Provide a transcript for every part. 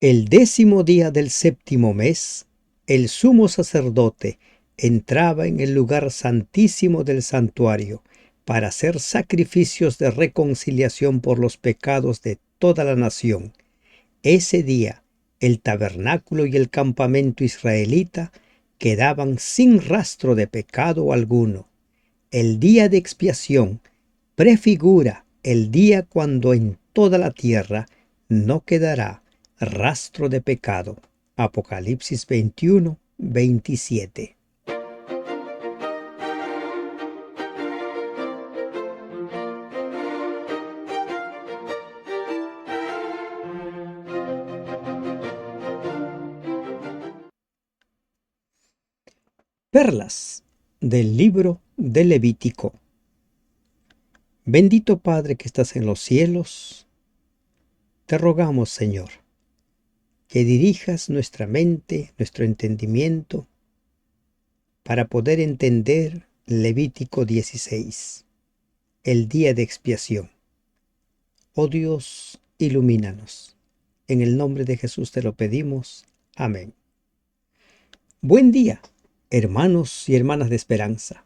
El 10º día del 7º mes, el sumo sacerdote entraba en el lugar santísimo del santuario para hacer sacrificios de reconciliación por los pecados de toda la nación. Ese día, el tabernáculo y el campamento israelita quedaban sin rastro de pecado alguno. El día de expiación prefigura el día cuando en toda la tierra no quedará rastro de pecado. Apocalipsis 21:27. Perlas del libro de Levítico. Bendito Padre que estás en los cielos, te rogamos, Señor, que dirijas nuestra mente, nuestro entendimiento, para poder entender Levítico 16, el día de expiación. Oh Dios, ilumínanos. En el nombre de Jesús te lo pedimos. Amén. Buen día, hermanos y hermanas de esperanza.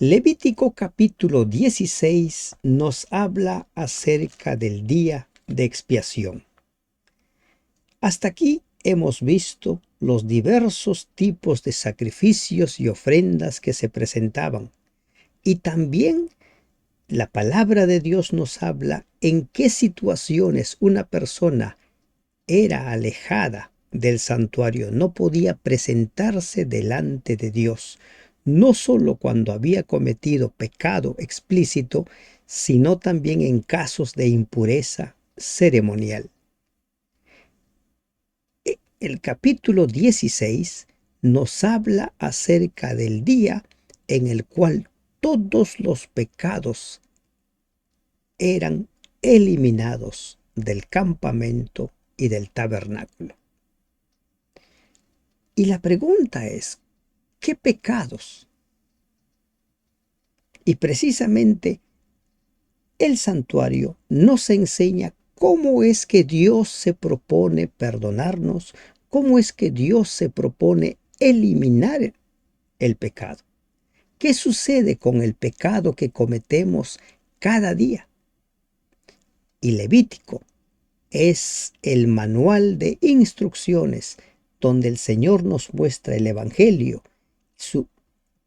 Levítico capítulo 16 nos habla acerca del día de expiación. Hasta aquí hemos visto los diversos tipos de sacrificios y ofrendas que se presentaban, y también la palabra de Dios nos habla en qué situaciones una persona era alejada del santuario, no podía presentarse delante de Dios, no solo cuando había cometido pecado explícito, sino también en casos de impureza ceremonial. El capítulo 16 nos habla acerca del día en el cual todos los pecados eran eliminados del campamento y del tabernáculo. Y la pregunta es, ¿qué pecados? Y precisamente el santuario nos enseña cómo es que Dios se propone perdonarnos, cómo es que Dios se propone eliminar el pecado. ¿Qué sucede con el pecado que cometemos cada día? Y Levítico es el manual de instrucciones donde el Señor nos muestra el Evangelio, su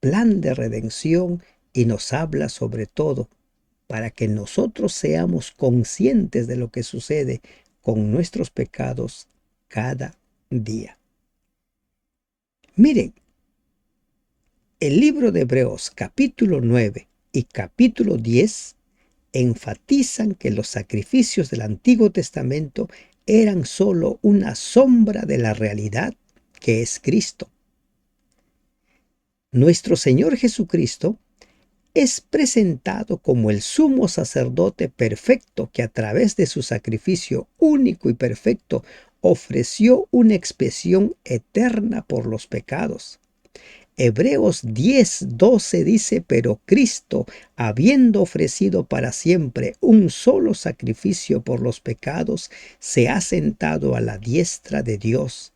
plan de redención, y nos habla sobre todo para que nosotros seamos conscientes de lo que sucede con nuestros pecados cada día. Miren, el libro de Hebreos capítulo 9 y capítulo 10 enfatizan que los sacrificios del Antiguo Testamento eran solo una sombra de la realidad que es Cristo. Nuestro Señor Jesucristo es presentado como el sumo sacerdote perfecto que a través de su sacrificio único y perfecto ofreció una expiación eterna por los pecados. Hebreos 10:12 dice, pero Cristo, habiendo ofrecido para siempre un solo sacrificio por los pecados, se ha sentado a la diestra de Dios.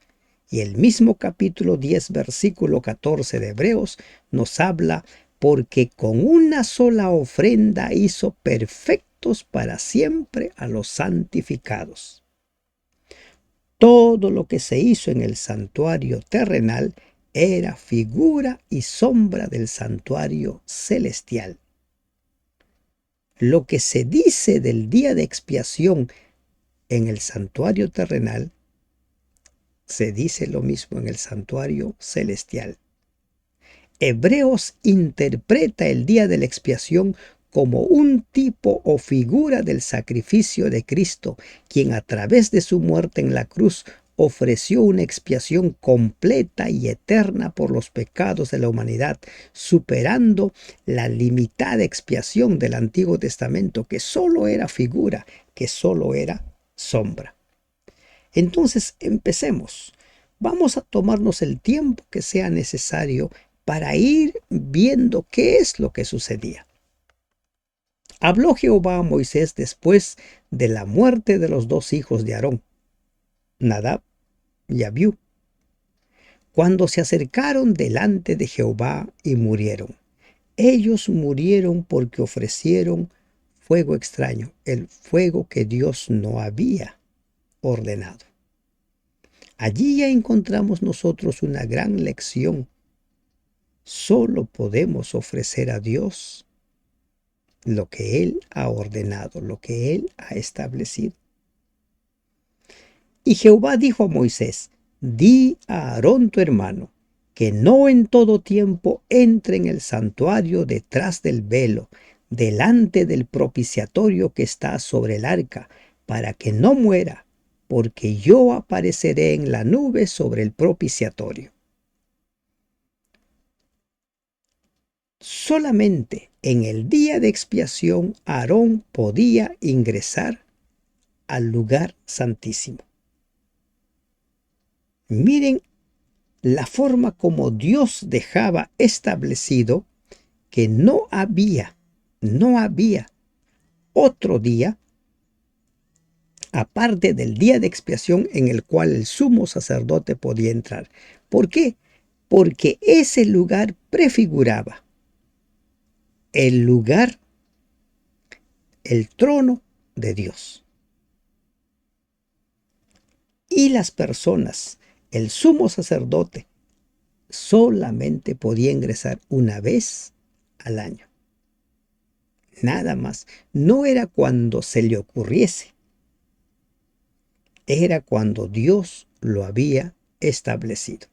Y el mismo capítulo 10, versículo 14 de Hebreos nos habla, porque con una sola ofrenda hizo perfectos para siempre a los santificados. Todo lo que se hizo en el santuario terrenal era figura y sombra del santuario celestial. Lo que se dice del día de expiación en el santuario terrenal, se dice lo mismo en el santuario celestial. Hebreos interpreta el día de la expiación como un tipo o figura del sacrificio de Cristo, quien a través de su muerte en la cruz ofreció una expiación completa y eterna por los pecados de la humanidad, superando la limitada expiación del Antiguo Testamento, que solo era figura, que solo era sombra. Entonces, empecemos. Vamos a tomarnos el tiempo que sea necesario para ir viendo qué es lo que sucedía. Habló Jehová a Moisés después de la muerte de los dos hijos de Aarón. Nadab y Abiú, cuando se acercaron delante de Jehová y murieron. Ellos murieron porque ofrecieron fuego extraño, el fuego que Dios no había ordenado. Allí ya encontramos nosotros una gran lección. Solo podemos ofrecer a Dios lo que Él ha ordenado, lo que Él ha establecido. Y Jehová dijo a Moisés: di a Aarón tu hermano, que no en todo tiempo entre en el santuario detrás del velo, delante del propiciatorio que está sobre el arca, para que no muera, porque yo apareceré en la nube sobre el propiciatorio. Solamente en el día de expiación Aarón podía ingresar al lugar santísimo. Miren la forma como Dios dejaba establecido que no había otro día aparte del día de expiación en el cual el sumo sacerdote podía entrar. ¿Por qué? Porque ese lugar prefiguraba el lugar, el trono de Dios. Y las personas, el sumo sacerdote, solamente podía ingresar una vez al año. Nada más. No era cuando se le ocurriese. Era cuando Dios lo había establecido.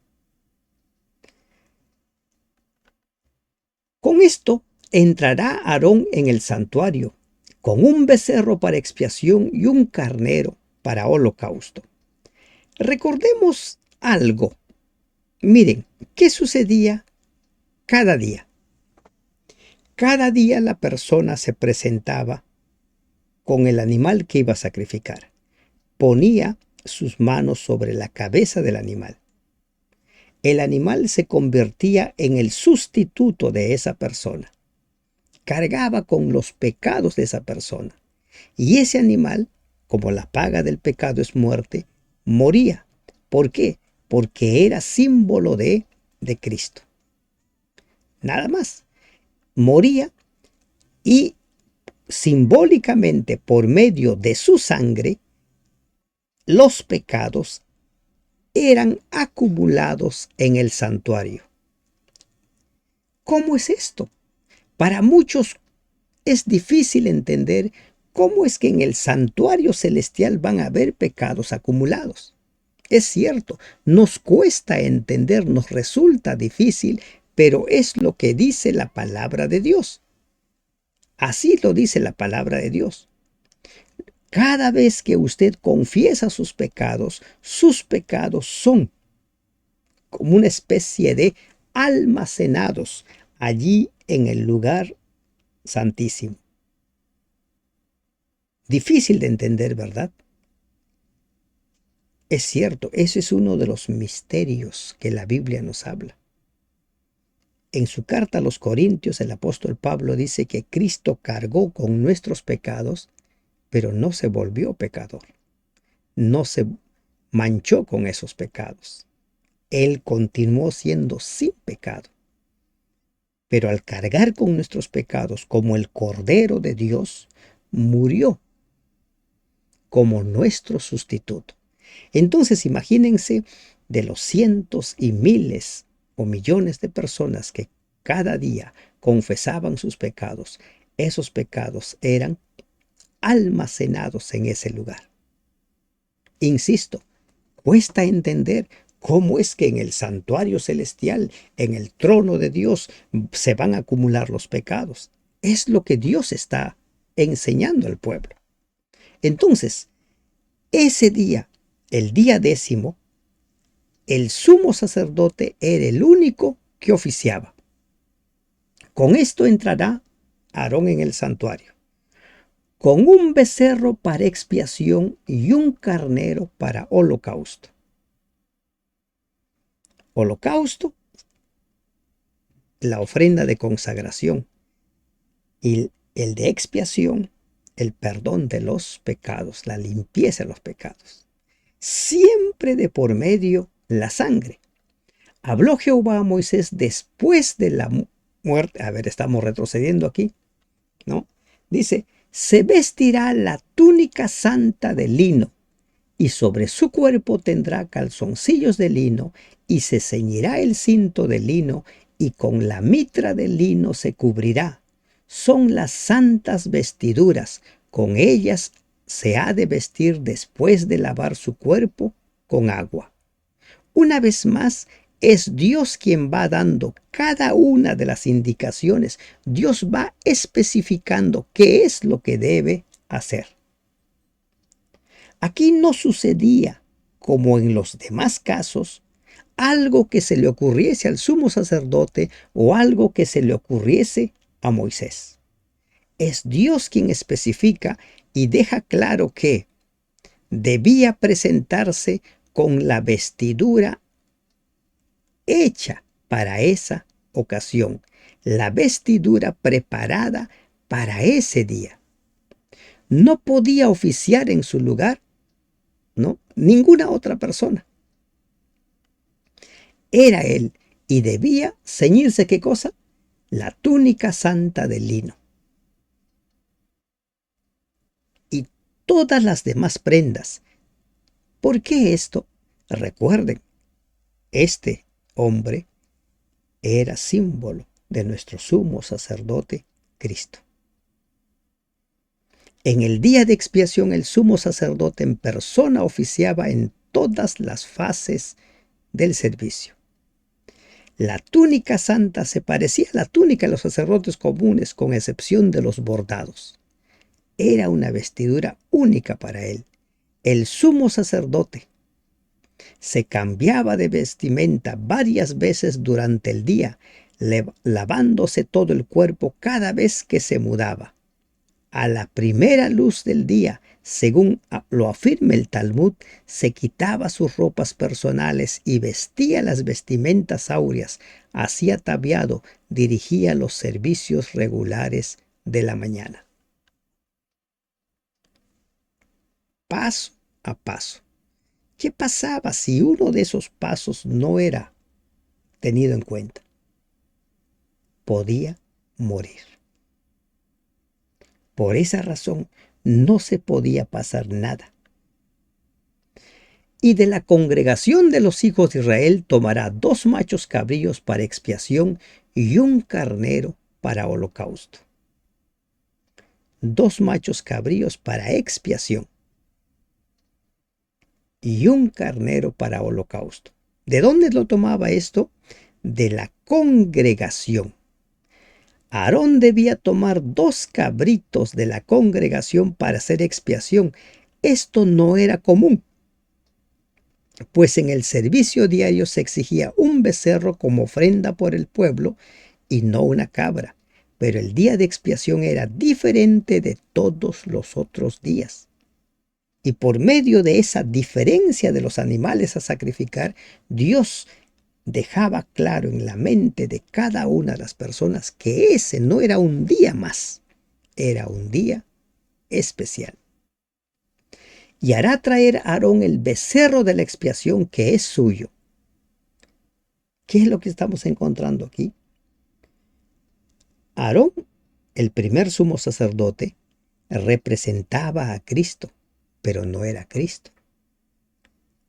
Con esto entrará Aarón en el santuario, con un becerro para expiación y un carnero para holocausto. Recordemos algo. Miren, ¿qué sucedía cada día? Cada día la persona se presentaba con el animal que iba a sacrificar. Ponía sus manos sobre la cabeza del animal. El animal se convertía en el sustituto de esa persona. Cargaba con los pecados de esa persona. Y ese animal, como la paga del pecado es muerte, moría. ¿Por qué? Porque era símbolo de Cristo. Nada más. Moría y simbólicamente por medio de su sangre, los pecados eran acumulados en el santuario. ¿Cómo es esto? Para muchos es difícil entender cómo es que en el santuario celestial van a haber pecados acumulados. Es cierto, nos cuesta entender, nos resulta difícil, pero es lo que dice la palabra de Dios. Así lo dice la palabra de Dios. Cada vez que usted confiesa sus pecados son como una especie de almacenados allí en el lugar santísimo. Difícil de entender, ¿verdad? Es cierto, ese es uno de los misterios que la Biblia nos habla. En su carta a los Corintios, el apóstol Pablo dice que Cristo cargó con nuestros pecados, pero no se volvió pecador. No se manchó con esos pecados. Él continuó siendo sin pecado. Pero al cargar con nuestros pecados como el Cordero de Dios, murió como nuestro sustituto. Entonces imagínense de los cientos y miles o millones de personas que cada día confesaban sus pecados, esos pecados eran almacenados en ese lugar. Insisto, cuesta entender cómo es que en el santuario celestial, en el trono de Dios, se van a acumular los pecados. Es lo que Dios está enseñando al pueblo. Entonces, ese día, el día 10, el sumo sacerdote era el único que oficiaba. Con esto entrará Aarón en el santuario, con un becerro para expiación y un carnero para holocausto. Holocausto, la ofrenda de consagración, y el de expiación, el perdón de los pecados, la limpieza de los pecados. siempre de por medio la sangre. Habló Jehová a Moisés después de la muerte. A ver, estamos retrocediendo aquí, ¿no? Dice, se vestirá la túnica santa de lino, y sobre su cuerpo tendrá calzoncillos de lino, y se ceñirá el cinto de lino, y con la mitra de lino se cubrirá. Son las santas vestiduras, con ellas se ha de vestir después de lavar su cuerpo con agua. Una vez más, es Dios quien va dando cada una de las indicaciones. Dios va especificando qué es lo que debe hacer. Aquí no sucedía, como en los demás casos, algo que se le ocurriese al sumo sacerdote o algo que se le ocurriese a Moisés. Es Dios quien especifica y deja claro que debía presentarse con la vestidura hecha para esa ocasión, la vestidura preparada para ese día. No podía oficiar en su lugar, ¿no? Ninguna otra persona. Era él y debía ceñirse, ¿qué cosa? La túnica santa de lino. Y todas las demás prendas. ¿Por qué esto? Recuerden, este hombre era símbolo de nuestro sumo sacerdote Cristo. En el día de expiación, el sumo sacerdote en persona oficiaba en todas las fases del servicio. La túnica santa se parecía a la túnica de los sacerdotes comunes, con excepción de los bordados. Era una vestidura única para él. El sumo sacerdote se cambiaba de vestimenta varias veces durante el día, lavándose todo el cuerpo cada vez que se mudaba. A la primera luz del día, según lo afirma el Talmud, se quitaba sus ropas personales y vestía las vestimentas áureas. Así ataviado, dirigía los servicios regulares de la mañana. Paso a paso. ¿Qué pasaba si uno de esos pasos no era tenido en cuenta? Podía morir. Por esa razón, no se podía pasar nada. Y de la congregación de los hijos de Israel tomará 2 machos cabríos para expiación y un carnero para holocausto. 2 machos cabríos para expiación y un carnero para holocausto. ¿De dónde lo tomaba esto? De la congregación. Aarón debía tomar 2 cabritos de la congregación para hacer expiación. Esto no era común, pues en el servicio diario se exigía un becerro como ofrenda por el pueblo y no una cabra. Pero el día de expiación era diferente de todos los otros días. Y por medio de esa diferencia de los animales a sacrificar, Dios dejaba claro en la mente de cada una de las personas que ese no era un día más, era un día especial. Y hará traer a Aarón el becerro de la expiación que es suyo. ¿Qué es lo que estamos encontrando aquí? Aarón, el primer sumo sacerdote, representaba a Cristo, pero no era Cristo.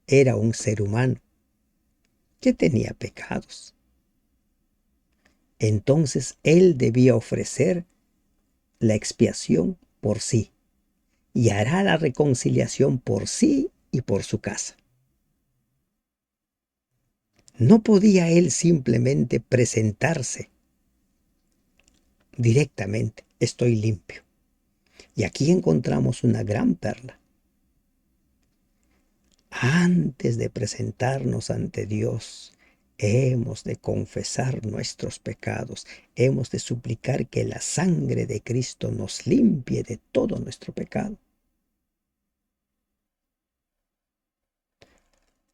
Era un ser humano que tenía pecados. Entonces él debía ofrecer la expiación por sí y hará la reconciliación por sí y por su casa. No podía él simplemente presentarse directamente, estoy limpio. Y aquí encontramos una gran perla. Antes de presentarnos ante Dios, hemos de confesar nuestros pecados, hemos de suplicar que la sangre de Cristo nos limpie de todo nuestro pecado.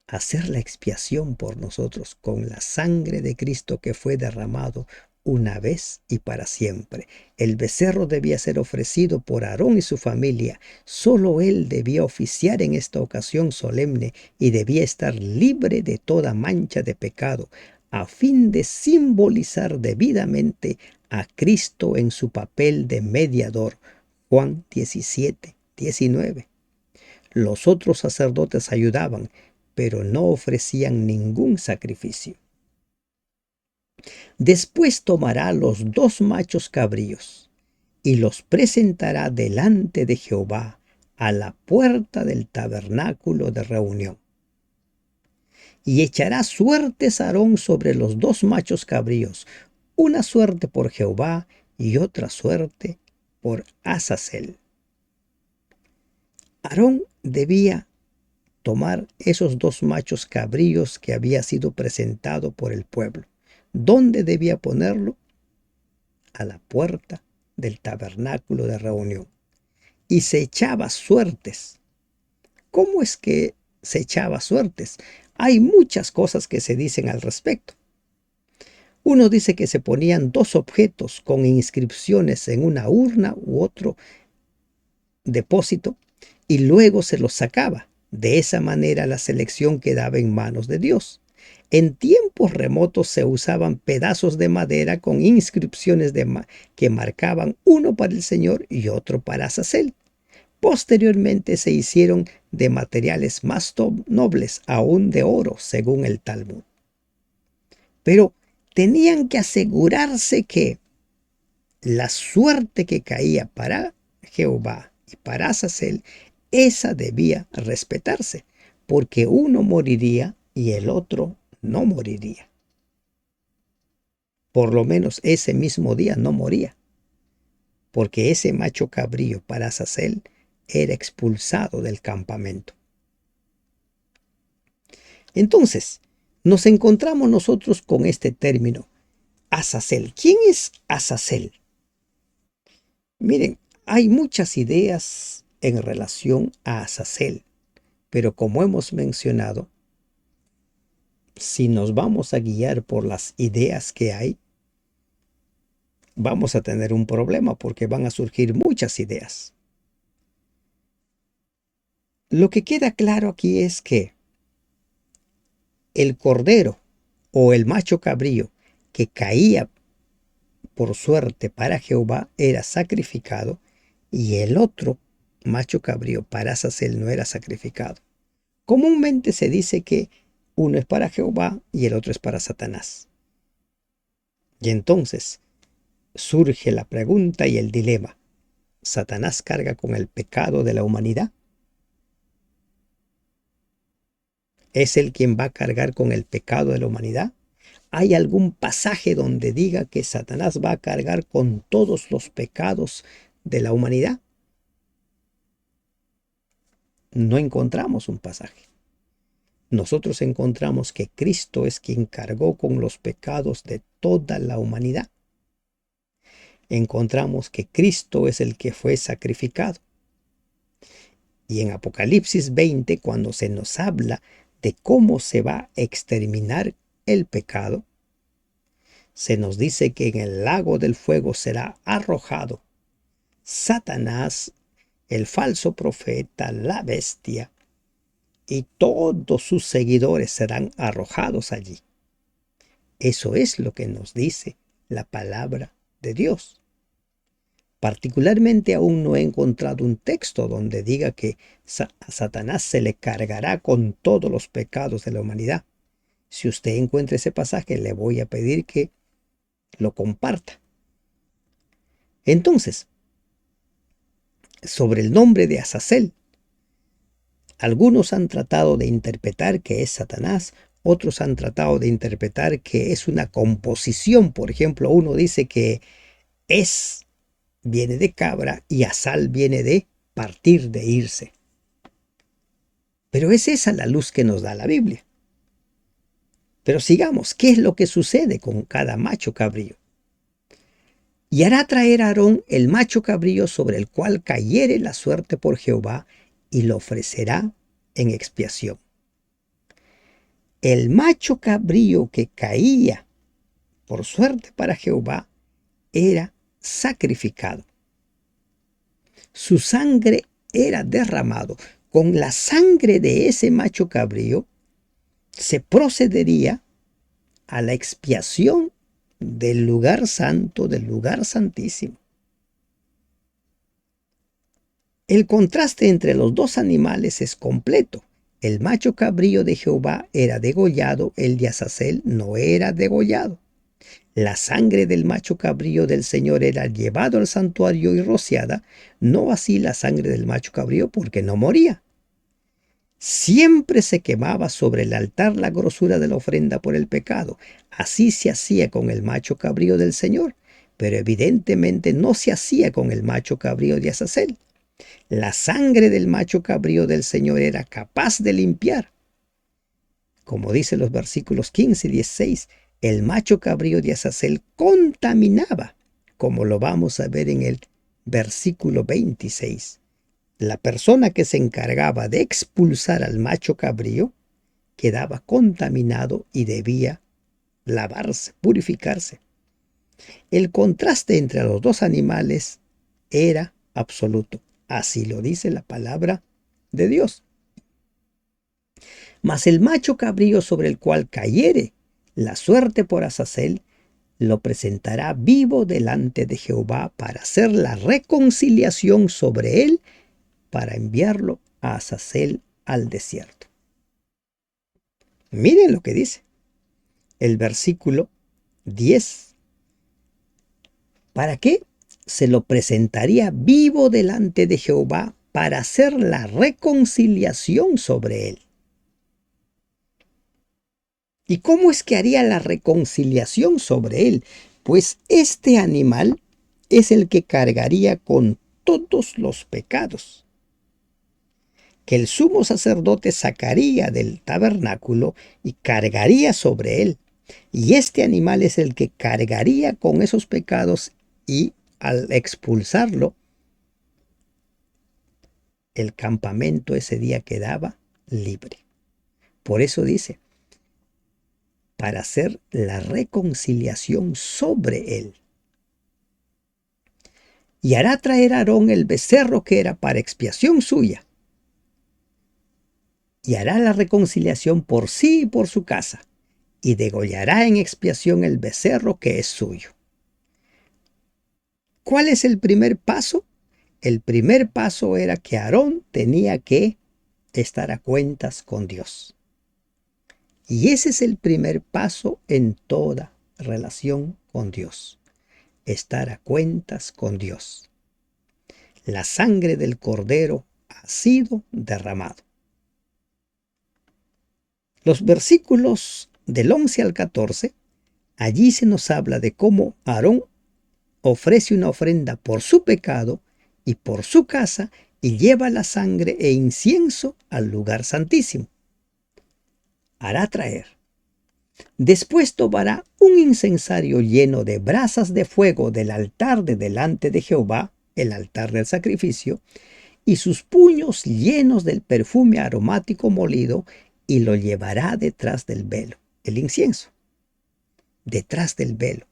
Hacer la expiación por nosotros con la sangre de Cristo que fue derramado una vez y para siempre. El becerro debía ser ofrecido por Aarón y su familia. Solo él debía oficiar en esta ocasión solemne y debía estar libre de toda mancha de pecado, a fin de simbolizar debidamente a Cristo en su papel de mediador. Juan 17:19. Los otros sacerdotes ayudaban, pero no ofrecían ningún sacrificio. Después tomará los 2 cabríos y los presentará delante de Jehová a la puerta del tabernáculo de reunión. Y echará suertes Aarón sobre los 2 cabríos, una suerte por Jehová y otra suerte por Azazel. Aarón debía tomar esos 2 cabríos que había sido presentado por el pueblo. ¿Dónde debía ponerlo? A la puerta del tabernáculo de reunión. Y se echaba suertes. ¿Cómo es que se echaba suertes? Hay muchas cosas que se dicen al respecto. Uno dice que se ponían 2 objetos con inscripciones en una urna u otro depósito y luego se los sacaba. De esa manera la selección quedaba en manos de Dios. En tiempos remotos se usaban pedazos de madera con inscripciones que marcaban uno para el Señor y otro para Azazel. Posteriormente se hicieron de materiales más nobles, aún de oro, según el Talmud. Pero tenían que asegurarse que la suerte que caía para Jehová y para Azazel, esa debía respetarse, porque uno moriría y el otro no moriría. Por lo menos ese mismo día no moría, porque ese macho cabrío para Azazel era expulsado del campamento. Entonces, nos encontramos nosotros con este término, Azazel. ¿Quién es Azazel? Miren, hay muchas ideas en relación a Azazel, pero como hemos mencionado, si nos vamos a guiar por las ideas que hay, vamos a tener un problema porque van a surgir muchas ideas. Lo que queda claro aquí es que el cordero o el macho cabrío que caía por suerte para Jehová era sacrificado y el otro macho cabrío para Azazel no era sacrificado. Comúnmente se dice que uno es para Jehová y el otro es para Satanás. Y entonces surge la pregunta y el dilema. ¿Satanás carga con el pecado de la humanidad? ¿Es él quien va a cargar con el pecado de la humanidad? ¿Hay algún pasaje donde diga que Satanás va a cargar con todos los pecados de la humanidad? No encontramos un pasaje. Nosotros encontramos que Cristo es quien cargó con los pecados de toda la humanidad. Encontramos que Cristo es el que fue sacrificado. Y en Apocalipsis 20, cuando se nos habla de cómo se va a exterminar el pecado, se nos dice que en el lago del fuego será arrojado Satanás, el falso profeta, la bestia, y todos sus seguidores serán arrojados allí. Eso es lo que nos dice la palabra de Dios. Particularmente aún no he encontrado un texto donde diga que a Satanás se le cargará con todos los pecados de la humanidad. Si usted encuentra ese pasaje, le voy a pedir que lo comparta. Entonces, sobre el nombre de Azazel, algunos han tratado de interpretar que es Satanás, otros han tratado de interpretar que es una composición. Por ejemplo, uno dice que viene de cabra y Azal viene de partir, de irse. Pero es esa la luz que nos da la Biblia. Pero sigamos, ¿qué es lo que sucede con cada macho cabrío? Y hará traer a Aarón el macho cabrío sobre el cual cayere la suerte por Jehová y lo ofrecerá en expiación. El macho cabrío que caía por suerte para Jehová, era sacrificado. Su sangre era derramado. Con la sangre de ese macho cabrío se procedería a la expiación del lugar santo, del lugar santísimo. El contraste entre los dos animales es completo. El macho cabrío de Jehová era degollado, el de Azazel no era degollado. La sangre del macho cabrío del Señor era llevado al santuario y rociada, no así la sangre del macho cabrío, porque no moría. Siempre se quemaba sobre el altar la grosura de la ofrenda por el pecado. Así se hacía con el macho cabrío del Señor, pero evidentemente no se hacía con el macho cabrío de Azazel. La sangre del macho cabrío del Señor era capaz de limpiar. Como dice los versículos 15 y 16, el macho cabrío de Azazel contaminaba, como lo vamos a ver en el versículo 26. La persona que se encargaba de expulsar al macho cabrío quedaba contaminado y debía lavarse, purificarse. El contraste entre los dos animales era absoluto. Así lo dice la palabra de Dios. Mas el macho cabrío sobre el cual cayere la suerte por Azazel, lo presentará vivo delante de Jehová para hacer la reconciliación sobre él, para enviarlo a Azazel al desierto. Miren lo que dice el versículo 10. ¿Para qué? Se lo presentaría vivo delante de Jehová para hacer la reconciliación sobre él. ¿Y cómo es que haría la reconciliación sobre él? Pues este animal es el que cargaría con todos los pecados que el sumo sacerdote sacaría del tabernáculo y cargaría sobre él. Y este animal es el que cargaría con esos pecados, y al expulsarlo, el campamento ese día quedaba libre. Por eso dice, para hacer la reconciliación sobre él. Y hará traer a Aarón el becerro que era para expiación suya, y hará la reconciliación por sí y por su casa, y degollará en expiación el becerro que es suyo. ¿Cuál es el primer paso? El primer paso era que Aarón tenía que estar a cuentas con Dios. Y ese es el primer paso en toda relación con Dios. Estar a cuentas con Dios. La sangre del cordero ha sido derramado. Los versículos del 11 al 14, allí se nos habla de cómo Aarón ofrece una ofrenda por su pecado y por su casa, y lleva la sangre e incienso al lugar santísimo. Hará traer. Después tomará un incensario lleno de brasas de fuego del altar de delante de Jehová, el altar del sacrificio, y sus puños llenos del perfume aromático molido, y lo llevará detrás del velo, el incienso, detrás del velo.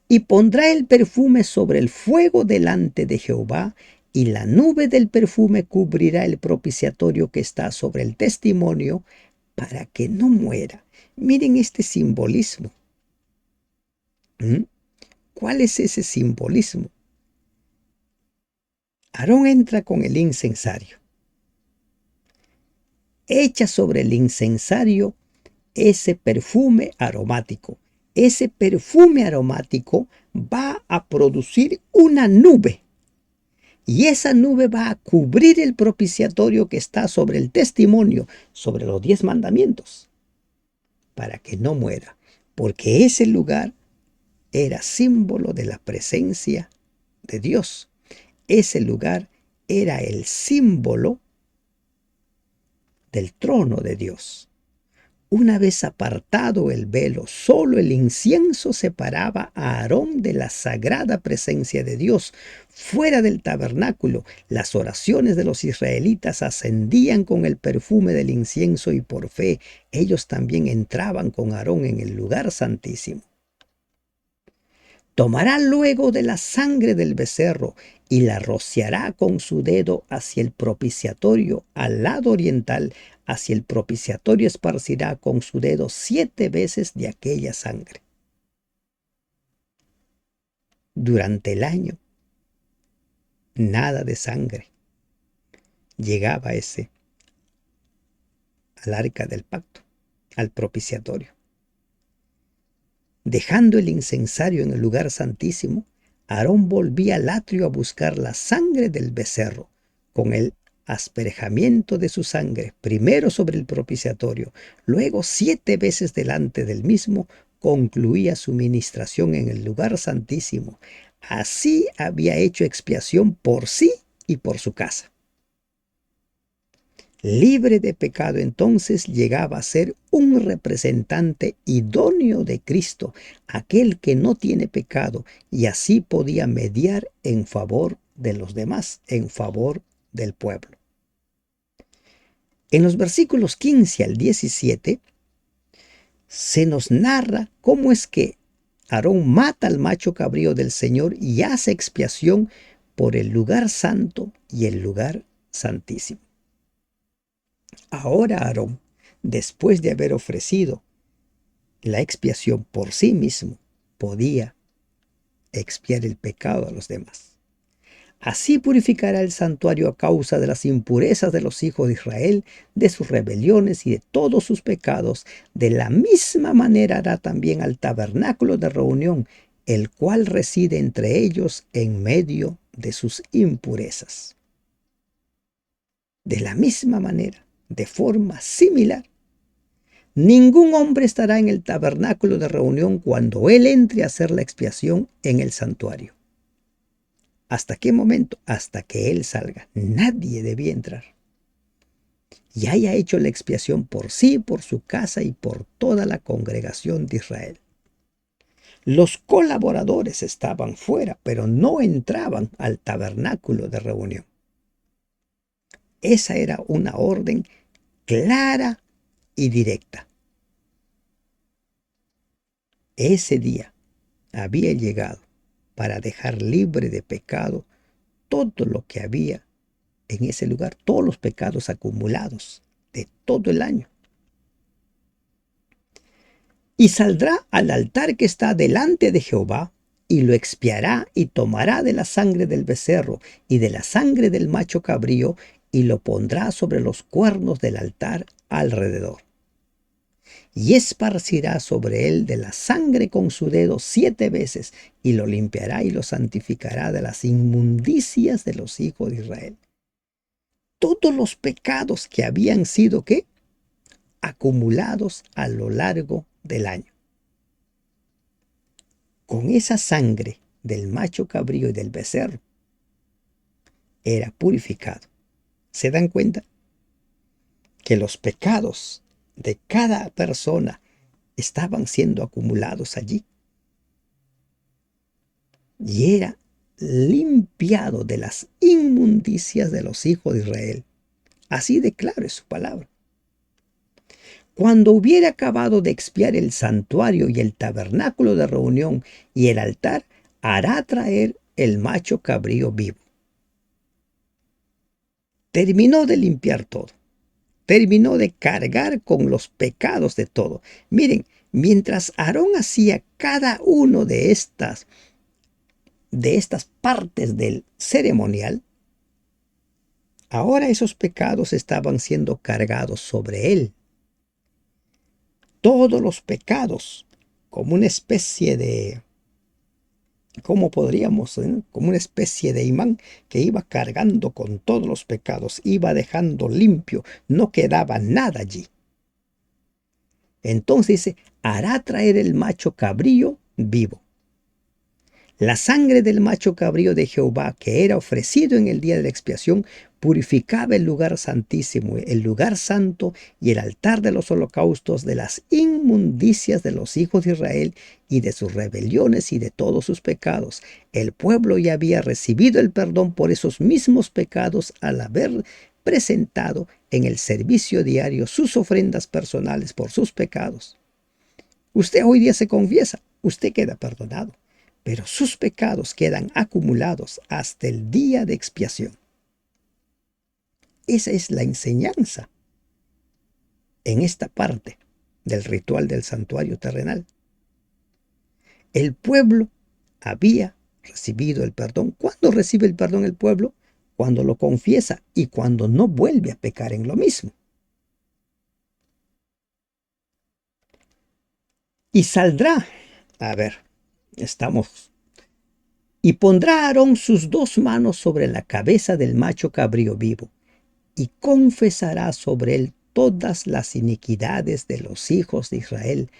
Y pondrá el perfume sobre el fuego delante de Jehová, y la nube del perfume cubrirá el propiciatorio que está sobre el testimonio, para que no muera. Miren este simbolismo. ¿Cuál es ese simbolismo? Aarón entra con el incensario. Echa sobre el incensario ese perfume aromático. Ese perfume aromático va a producir una nube. Y esa nube va a cubrir el propiciatorio que está sobre el testimonio, sobre los 10 mandamientos, para que no muera. Porque ese lugar era símbolo de la presencia de Dios. Ese lugar era el símbolo del trono de Dios. Una vez apartado el velo, solo el incienso separaba a Aarón de la sagrada presencia de Dios. Fuera del tabernáculo, las oraciones de los israelitas ascendían con el perfume del incienso y por fe ellos también entraban con Aarón en el lugar santísimo. Tomará luego de la sangre del becerro y la rociará con su dedo hacia el propiciatorio al lado oriental. Hacia el propiciatorio esparcirá con su dedo 7 veces de aquella sangre. Durante el año, nada de sangre llegaba al arca del pacto, al propiciatorio. Dejando el incensario en el lugar santísimo, Aarón volvía al atrio a buscar la sangre del becerro, con el asperjamiento de su sangre, primero sobre el propiciatorio, luego 7 veces delante del mismo, concluía su ministración en el lugar santísimo. Así había hecho expiación por sí y por su casa. Libre de pecado, entonces llegaba a ser un representante idóneo de Cristo, aquel que no tiene pecado, y así podía mediar en favor de los demás, en favor del pueblo. En los versículos 15 al 17 se nos narra cómo es que Aarón mata al macho cabrío del Señor y hace expiación por el lugar santo y el lugar santísimo. Ahora Aarón, después de haber ofrecido la expiación por sí mismo, podía expiar el pecado a los demás. Así purificará el santuario a causa de las impurezas de los hijos de Israel, de sus rebeliones y de todos sus pecados. De la misma manera hará también al tabernáculo de reunión, el cual reside entre ellos en medio de sus impurezas. De la misma manera, de forma similar, ningún hombre estará en el tabernáculo de reunión cuando él entre a hacer la expiación en el santuario. ¿Hasta qué momento? Hasta que él salga. Nadie debía entrar. Y haya hecho la expiación por sí, por su casa y por toda la congregación de Israel. Los colaboradores estaban fuera, pero no entraban al tabernáculo de reunión. Esa era una orden clara y directa. Ese día había llegado para dejar libre de pecado todo lo que había en ese lugar, todos los pecados acumulados de todo el año. Y saldrá al altar que está delante de Jehová, y lo expiará y tomará de la sangre del becerro y de la sangre del macho cabrío, y lo pondrá sobre los cuernos del altar alrededor. Y esparcirá sobre él de la sangre con su dedo 7 veces, y lo limpiará y lo santificará de las inmundicias de los hijos de Israel. Todos los pecados que habían sido, ¿qué?, acumulados a lo largo del año. Con esa sangre del macho cabrío y del becerro era purificado. ¿Se dan cuenta? Que los pecados de cada persona estaban siendo acumulados allí. Y era limpiado de las inmundicias de los hijos de Israel. Así de claro es su palabra. Cuando hubiera acabado de expiar el santuario y el tabernáculo de reunión y el altar, hará traer el macho cabrío vivo. Terminó de limpiar todo. Terminó de cargar con los pecados de todo. Miren, mientras Aarón hacía cada uno de estas partes del ceremonial, ahora esos pecados estaban siendo cargados sobre él. Todos los pecados, como una especie de, ¿cómo podríamos? Como una especie de imán que iba cargando con todos los pecados, iba dejando limpio, no quedaba nada allí. Entonces dice, hará traer el macho cabrío vivo. La sangre del macho cabrío de Jehová, que era ofrecido en el día de la expiación, purificaba el lugar santísimo, el lugar santo y el altar de los holocaustos de las inmundicias de los hijos de Israel y de sus rebeliones y de todos sus pecados. El pueblo ya había recibido el perdón por esos mismos pecados al haber presentado en el servicio diario sus ofrendas personales por sus pecados. Usted hoy día se confiesa, usted queda perdonado, pero sus pecados quedan acumulados hasta el día de expiación. Esa es la enseñanza en esta parte del ritual del santuario terrenal. El pueblo había recibido el perdón. ¿Cuándo recibe el perdón el pueblo? Cuando lo confiesa y cuando no vuelve a pecar en lo mismo. Y saldrá, y pondrá Aarón sus 2 manos sobre la cabeza del macho cabrío vivo, y confesará sobre él todas las iniquidades de los hijos de Israel,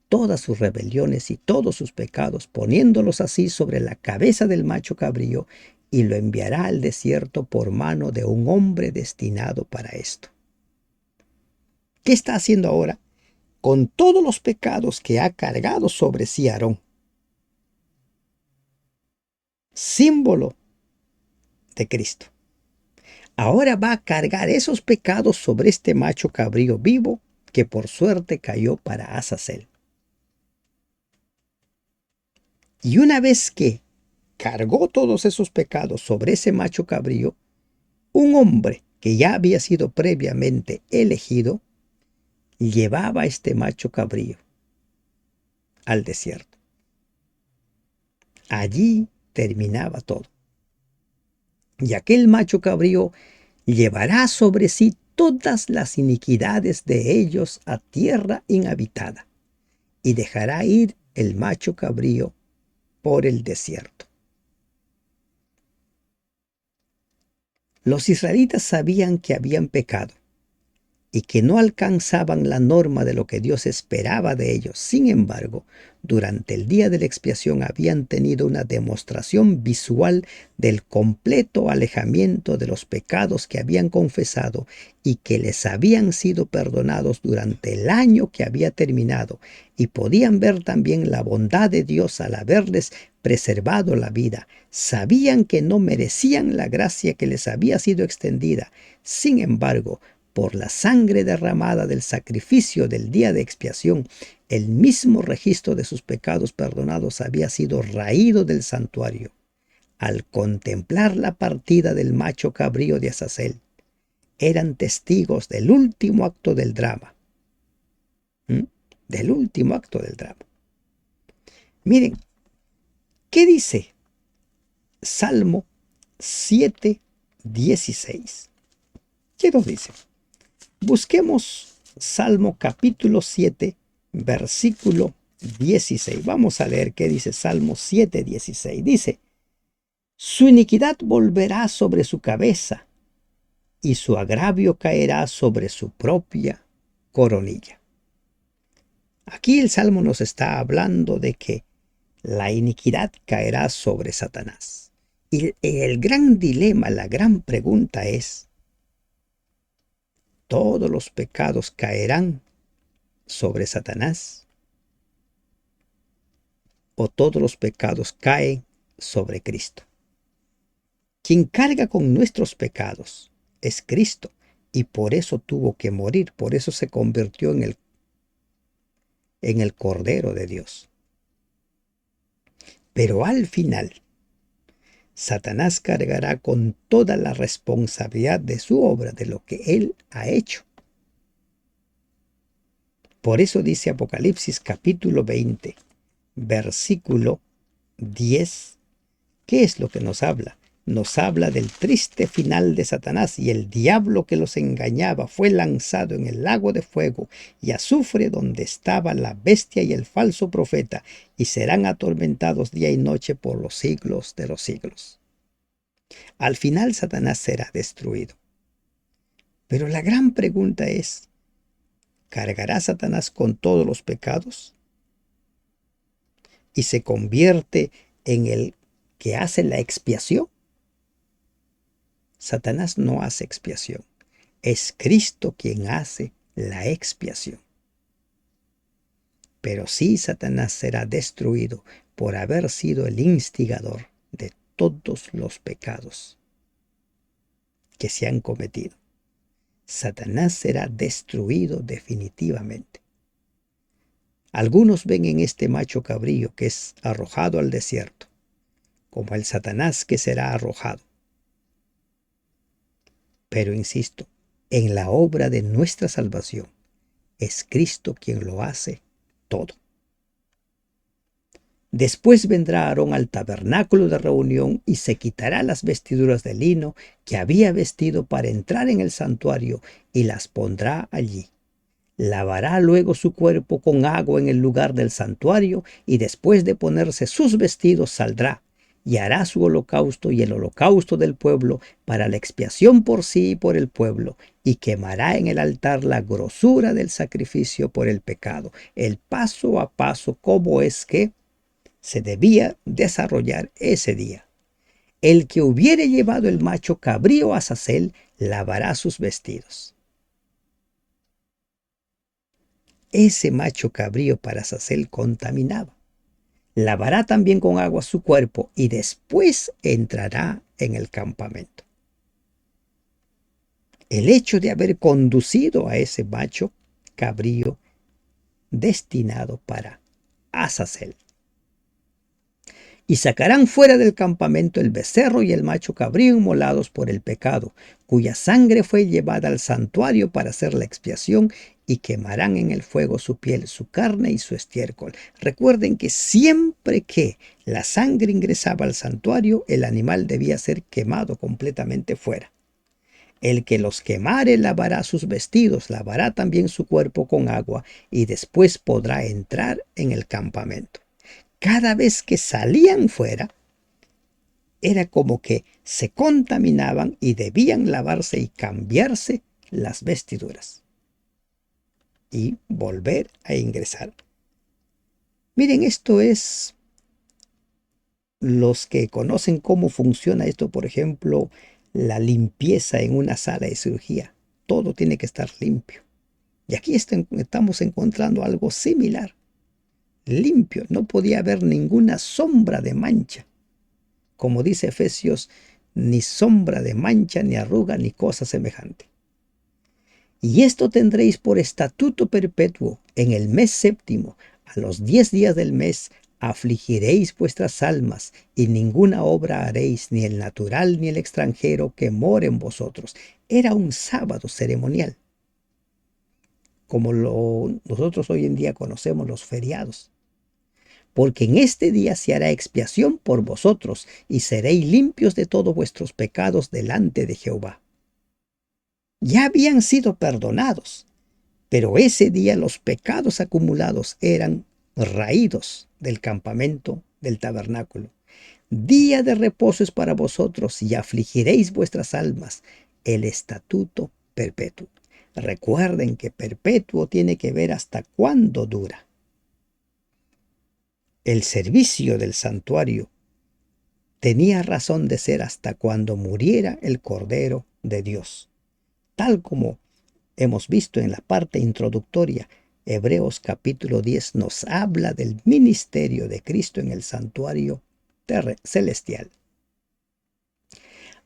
todas sus rebeliones y todos sus pecados, poniéndolos así sobre la cabeza del macho cabrío, y lo enviará al desierto por mano de un hombre destinado para esto. ¿Qué está haciendo ahora? Con todos los pecados que ha cargado sobre sí Aarón, símbolo de Cristo. Ahora va a cargar esos pecados sobre este macho cabrío vivo que por suerte cayó para Azazel. Y una vez que cargó todos esos pecados sobre ese macho cabrío, un hombre que ya había sido previamente elegido llevaba a este macho cabrío al desierto. Allí terminaba todo. Y aquel macho cabrío llevará sobre sí todas las iniquidades de ellos a tierra inhabitada, y dejará ir el macho cabrío por el desierto. Los israelitas sabían que habían pecado y que no alcanzaban la norma de lo que Dios esperaba de ellos. Sin embargo, durante el día de la expiación habían tenido una demostración visual del completo alejamiento de los pecados que habían confesado y que les habían sido perdonados durante el año que había terminado, y podían ver también la bondad de Dios al haberles preservado la vida. Sabían que no merecían la gracia que les había sido extendida. Sin embargo, por la sangre derramada del sacrificio del día de expiación, el mismo registro de sus pecados perdonados había sido raído del santuario. Al contemplar la partida del macho cabrío de Azazel, eran testigos del último acto del drama. Del último acto del drama. Miren, ¿qué dice Salmo 7:16? ¿Qué nos dice? Busquemos Salmo capítulo 7, versículo 16. Vamos a leer qué dice Salmo 7:16. Dice: su iniquidad volverá sobre su cabeza, y su agravio caerá sobre su propia coronilla. Aquí el Salmo nos está hablando de que la iniquidad caerá sobre Satanás. Y el gran dilema, la gran pregunta es: ¿todos los pecados caerán sobre Satanás? ¿O todos los pecados caen sobre Cristo? Quien carga con nuestros pecados es Cristo, y por eso tuvo que morir, por eso se convirtió en el Cordero de Dios. Pero al final, Satanás cargará con toda la responsabilidad de su obra, de lo que él ha hecho. Por eso dice Apocalipsis capítulo 20, versículo 10, ¿qué es lo que nos habla? Nos habla del triste final de Satanás, y el diablo que los engañaba fue lanzado en el lago de fuego y azufre, donde estaba la bestia y el falso profeta, y serán atormentados día y noche por los siglos de los siglos. Al final Satanás será destruido. Pero la gran pregunta es: ¿cargará Satanás con todos los pecados? Y se convierte en el que hace la expiación. Satanás no hace expiación. Es Cristo quien hace la expiación. Pero sí, Satanás será destruido por haber sido el instigador de todos los pecados que se han cometido. Satanás será destruido definitivamente. Algunos ven en este macho cabrío que es arrojado al desierto como el Satanás que será arrojado. Pero insisto, en la obra de nuestra salvación es Cristo quien lo hace todo. Después vendrá Aarón al tabernáculo de reunión y se quitará las vestiduras de lino que había vestido para entrar en el santuario y las pondrá allí. Lavará luego su cuerpo con agua en el lugar del santuario y después de ponerse sus vestidos saldrá y hará su holocausto y el holocausto del pueblo para la expiación por sí y por el pueblo, y quemará en el altar la grosura del sacrificio por el pecado, el paso a paso cómo es que se debía desarrollar ese día. El que hubiere llevado el macho cabrío a Azazel lavará sus vestidos. Ese macho cabrío para Azazel contaminaba. Lavará también con agua su cuerpo y después entrará en el campamento. El hecho de haber conducido a ese macho cabrío destinado para Azazel. Y sacarán fuera del campamento el becerro y el macho cabrío inmolados por el pecado, cuya sangre fue llevada al santuario para hacer la expiación, y quemarán en el fuego su piel, su carne y su estiércol. Recuerden que siempre que la sangre ingresaba al santuario, el animal debía ser quemado completamente fuera. El que los quemare lavará sus vestidos, lavará también su cuerpo con agua, y después podrá entrar en el campamento. Cada vez que salían fuera, era como que se contaminaban y debían lavarse y cambiarse las vestiduras y volver a ingresar. Miren, esto es los que conocen cómo funciona esto, por ejemplo, la limpieza en una sala de cirugía. Todo tiene que estar limpio. Y aquí estamos encontrando algo similar. Limpio, no podía haber ninguna sombra de mancha. Como dice Efesios, ni sombra de mancha, ni arruga, ni cosa semejante. Y esto tendréis por estatuto perpetuo: en el mes séptimo, a los 10 días del mes, afligiréis vuestras almas, y ninguna obra haréis, ni el natural ni el extranjero que more en vosotros. Era un sábado ceremonial, como nosotros hoy en día conocemos los feriados. Porque en este día se hará expiación por vosotros, y seréis limpios de todos vuestros pecados delante de Jehová. Ya habían sido perdonados, pero ese día los pecados acumulados eran raídos del campamento del tabernáculo. Día de reposo es para vosotros, y afligiréis vuestras almas, el estatuto perpetuo. Recuerden que perpetuo tiene que ver hasta cuándo dura. El servicio del santuario tenía razón de ser hasta cuando muriera el Cordero de Dios. Tal como hemos visto en la parte introductoria, Hebreos capítulo 10 nos habla del ministerio de Cristo en el santuario celestial.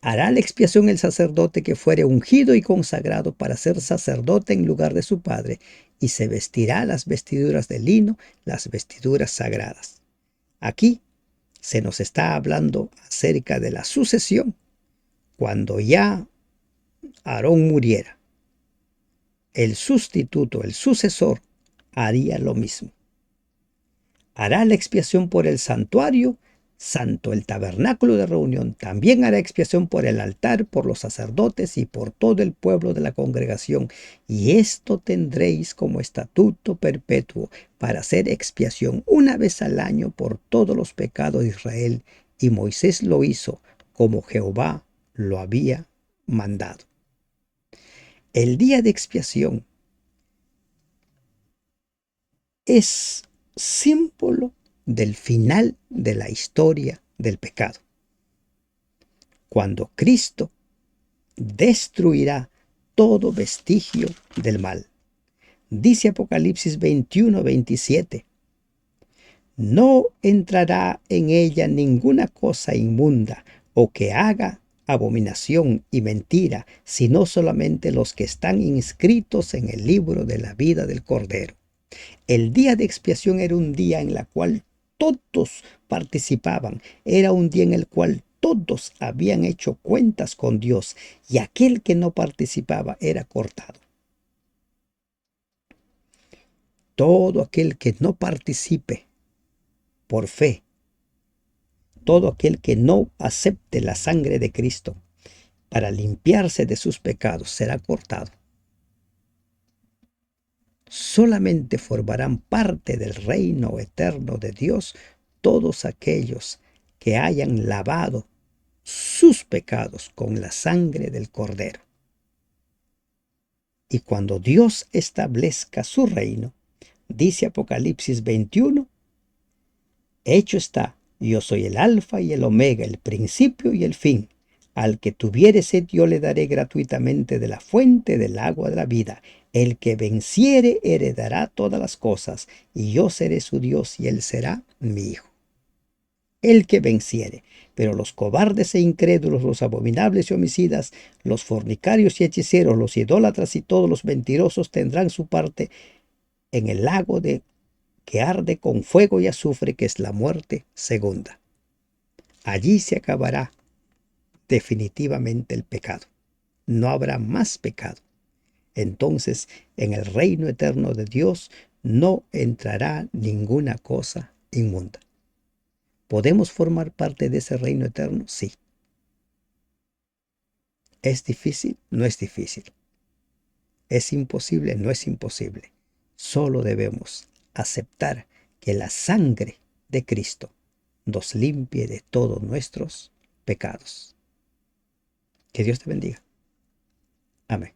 Hará la expiación el sacerdote que fuere ungido y consagrado para ser sacerdote en lugar de su padre, y se vestirá las vestiduras de lino, las vestiduras sagradas. Aquí se nos está hablando acerca de la sucesión, cuando ya Aarón muriera. El sustituto, el sucesor, haría lo mismo. Hará la expiación por el santuario santo, el tabernáculo de reunión. También hará expiación por el altar, por los sacerdotes y por todo el pueblo de la congregación. Y esto tendréis como estatuto perpetuo, para hacer expiación una vez al año por todos los pecados de Israel. Y Moisés lo hizo como Jehová lo había mandado. El día de expiación es símbolo del final de la historia del pecado, cuando Cristo destruirá todo vestigio del mal. Dice Apocalipsis 21:27, no entrará en ella ninguna cosa inmunda o que haga abominación y mentira, sino solamente los que están inscritos en el libro de la vida del Cordero. El día de expiación era un día en el cual todos participaban, era un día en el cual todos habían hecho cuentas con Dios y aquel que no participaba era cortado. Todo aquel que no participe por fe, todo aquel que no acepte la sangre de Cristo para limpiarse de sus pecados será cortado. Solamente formarán parte del reino eterno de Dios todos aquellos que hayan lavado sus pecados con la sangre del Cordero. Y cuando Dios establezca su reino, dice Apocalipsis 21, hecho está, yo soy el alfa y el omega, el principio y el fin. Al que tuviere sed yo le daré gratuitamente de la fuente del agua de la vida. El que venciere heredará todas las cosas, y yo seré su Dios y él será mi hijo. El que venciere. Pero los cobardes e incrédulos, los abominables y homicidas, los fornicarios y hechiceros, los idólatras y todos los mentirosos tendrán su parte en el lago que arde con fuego y azufre, que es la muerte segunda. Allí se acabará definitivamente el pecado. No habrá más pecado. Entonces, en el reino eterno de Dios no entrará ninguna cosa inmunda. ¿Podemos formar parte de ese reino eterno? Sí. ¿Es difícil? No es difícil. ¿Es imposible? No es imposible. Solo debemos aceptar que la sangre de Cristo nos limpie de todos nuestros pecados. Que Dios te bendiga. Amén.